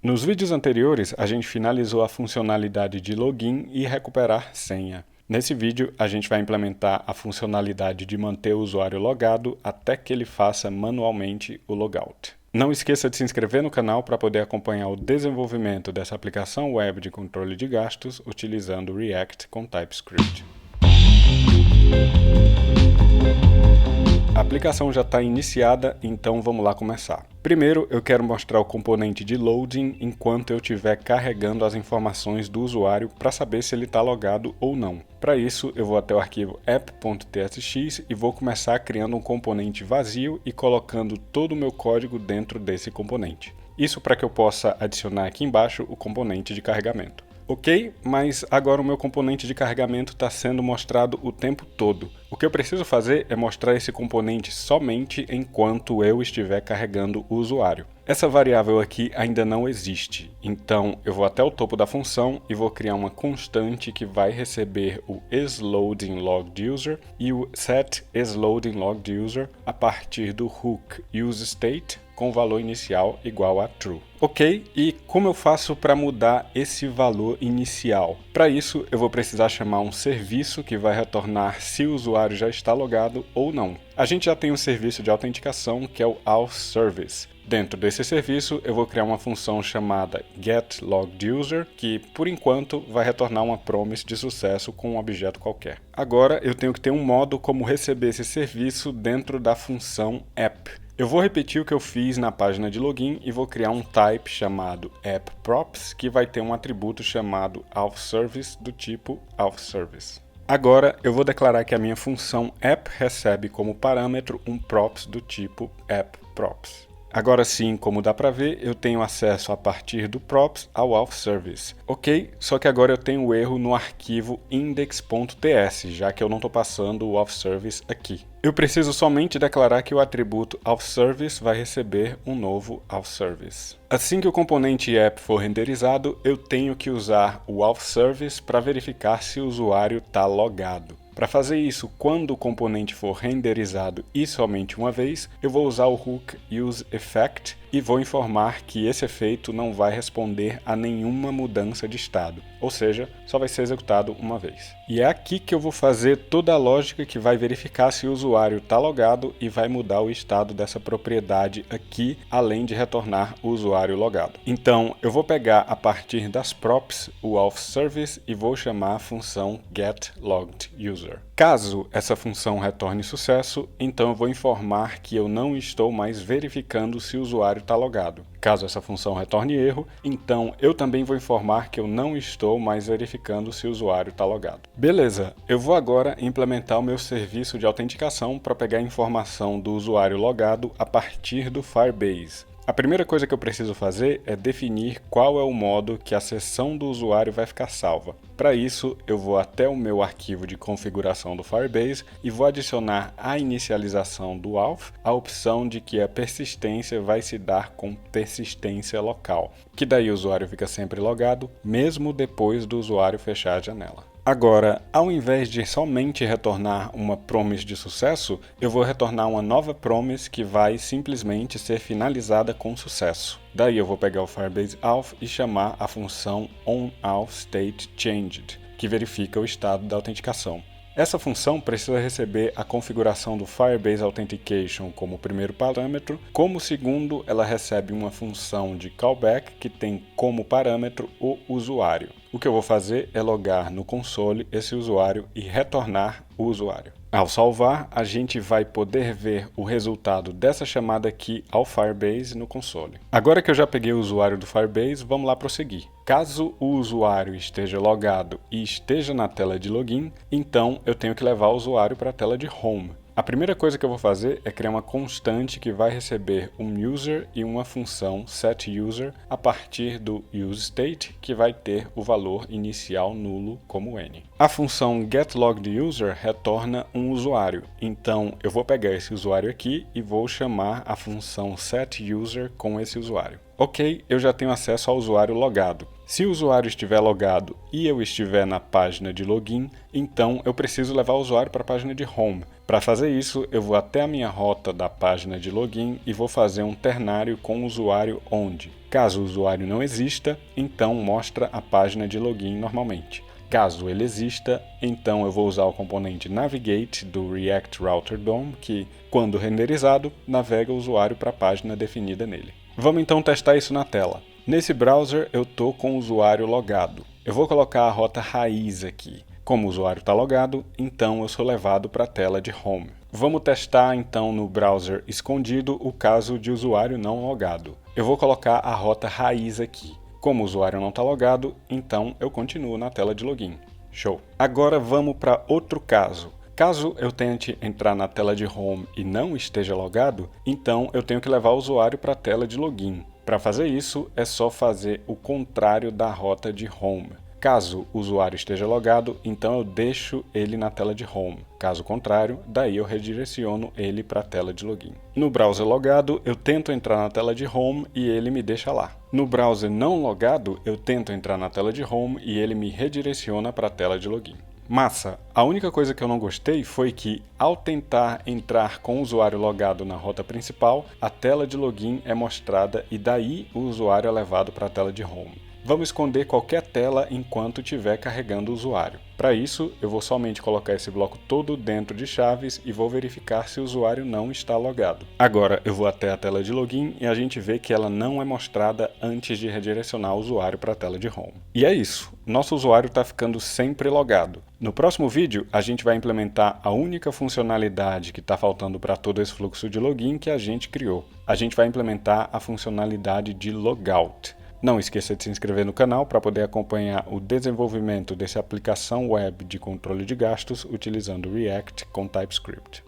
Nos vídeos anteriores, a gente finalizou a funcionalidade de login e recuperar senha. Nesse vídeo, a gente vai implementar a funcionalidade de manter o usuário logado até que ele faça manualmente o logout. Não esqueça de se inscrever no canal para poder acompanhar o desenvolvimento dessa aplicação web de controle de gastos utilizando React com TypeScript. A aplicação já está iniciada, então vamos lá começar. Primeiro, eu quero mostrar o componente de loading enquanto eu estiver carregando as informações do usuário para saber se ele está logado ou não. Para isso, eu vou até o arquivo app.tsx e vou começar criando um componente vazio e colocando todo o meu código dentro desse componente. Isso para que eu possa adicionar aqui embaixo o componente de carregamento. Ok, mas agora o meu componente de carregamento está sendo mostrado o tempo todo. O que eu preciso fazer é mostrar esse componente somente enquanto eu estiver carregando o usuário. Essa variável aqui ainda não existe, então eu vou até o topo da função e vou criar uma constante que vai receber o isLoadingLoggedUser e o setIsLoadingLoggedUser a partir do hook useState com valor inicial igual a true. Ok, e como eu faço para mudar esse valor inicial? Para isso, eu vou precisar chamar um serviço que vai retornar se o usuário já está logado ou não. A gente já tem um serviço de autenticação que é o authService. Dentro desse serviço, eu vou criar uma função chamada getLoggedUser, que, por enquanto, vai retornar uma promise de sucesso com um objeto qualquer. Agora, eu tenho que ter um modo como receber esse serviço dentro da função app. Eu vou repetir o que eu fiz na página de login e vou criar um type chamado appProps, que vai ter um atributo chamado authService do tipo authService. Agora, eu vou declarar que a minha função app recebe como parâmetro um props do tipo appProps. Agora sim, como dá para ver, eu tenho acesso a partir do props ao authService. Ok, só que agora eu tenho o erro no arquivo index.ts, já que eu não estou passando o authService aqui. Eu preciso somente declarar que o atributo authService vai receber um novo authService. Assim que o componente app for renderizado, eu tenho que usar o authService para verificar se o usuário está logado. Para fazer isso, quando o componente for renderizado e somente uma vez, eu vou usar o hook useEffect e vou informar que esse efeito não vai responder a nenhuma mudança de estado, ou seja, só vai ser executado uma vez. E é aqui que eu vou fazer toda a lógica que vai verificar se o usuário está logado e vai mudar o estado dessa propriedade aqui, além de retornar o usuário logado. Então, eu vou pegar a partir das props o authService e vou chamar a função getLoggedUser. Caso essa função retorne sucesso, então eu vou informar que eu não estou mais verificando se o usuário está logado. Caso essa função retorne erro, então eu também vou informar que eu não estou mais verificando se o usuário está logado. Beleza, eu vou agora implementar o meu serviço de autenticação para pegar a informação do usuário logado a partir do Firebase. A primeira coisa que eu preciso fazer é definir qual é o modo que a sessão do usuário vai ficar salva. Para isso, eu vou até o meu arquivo de configuração do Firebase e vou adicionar à inicialização do auth a opção de que a persistência vai se dar com persistência local, que daí o usuário fica sempre logado, mesmo depois do usuário fechar a janela. Agora, ao invés de somente retornar uma promise de sucesso, eu vou retornar uma nova promise que vai simplesmente ser finalizada com sucesso. Daí eu vou pegar o Firebase Auth e chamar a função onAuthStateChanged, que verifica o estado da autenticação. Essa função precisa receber a configuração do Firebase Authentication como primeiro parâmetro. Como segundo, ela recebe uma função de callback que tem como parâmetro o usuário. O que eu vou fazer é logar no console esse usuário e retornar o usuário. Ao salvar, a gente vai poder ver o resultado dessa chamada aqui ao Firebase no console. Agora que eu já peguei o usuário do Firebase, vamos lá prosseguir. Caso o usuário esteja logado e esteja na tela de login, então eu tenho que levar o usuário para a tela de home. A primeira coisa que eu vou fazer é criar uma constante que vai receber um user e uma função setUser a partir do useState, que vai ter o valor inicial nulo como n. A função getLoggedUser retorna um usuário, então eu vou pegar esse usuário aqui e vou chamar a função setUser com esse usuário. Ok, eu já tenho acesso ao usuário logado. Se o usuário estiver logado e eu estiver na página de login, então eu preciso levar o usuário para a página de home. Para fazer isso, eu vou até a minha rota da página de login e vou fazer um ternário com o usuário onde. Caso o usuário não exista, então mostra a página de login normalmente. Caso ele exista, então eu vou usar o componente Navigate do React Router DOM, que, quando renderizado, navega o usuário para a página definida nele. Vamos então testar isso na tela. Nesse browser eu estou com o usuário logado. Eu vou colocar a rota raiz aqui. Como o usuário está logado, então eu sou levado para a tela de Home. Vamos testar então no browser escondido o caso de usuário não logado. Eu vou colocar a rota raiz aqui. Como o usuário não está logado, então eu continuo na tela de login. Show! Agora vamos para outro caso. Caso eu tente entrar na tela de Home e não esteja logado, então eu tenho que levar o usuário para a tela de login. Para fazer isso, é só fazer o contrário da rota de Home. Caso o usuário esteja logado, então eu deixo ele na tela de Home. Caso contrário, daí eu redireciono ele para a tela de login. No browser logado, eu tento entrar na tela de Home e ele me deixa lá. No browser não logado, eu tento entrar na tela de Home e ele me redireciona para a tela de login. Massa! A única coisa que eu não gostei foi que, ao tentar entrar com o usuário logado na rota principal, a tela de login é mostrada e daí o usuário é levado para a tela de Home. Vamos esconder qualquer tela enquanto estiver carregando o usuário. Para isso, eu vou somente colocar esse bloco todo dentro de chaves e vou verificar se o usuário não está logado. Agora eu vou até a tela de login e a gente vê que ela não é mostrada antes de redirecionar o usuário para a tela de home. E é isso, nosso usuário está ficando sempre logado. No próximo vídeo, a gente vai implementar a única funcionalidade que está faltando para todo esse fluxo de login que a gente criou. A gente vai implementar a funcionalidade de logout. Não esqueça de se inscrever no canal para poder acompanhar o desenvolvimento dessa aplicação web de controle de gastos utilizando React com TypeScript.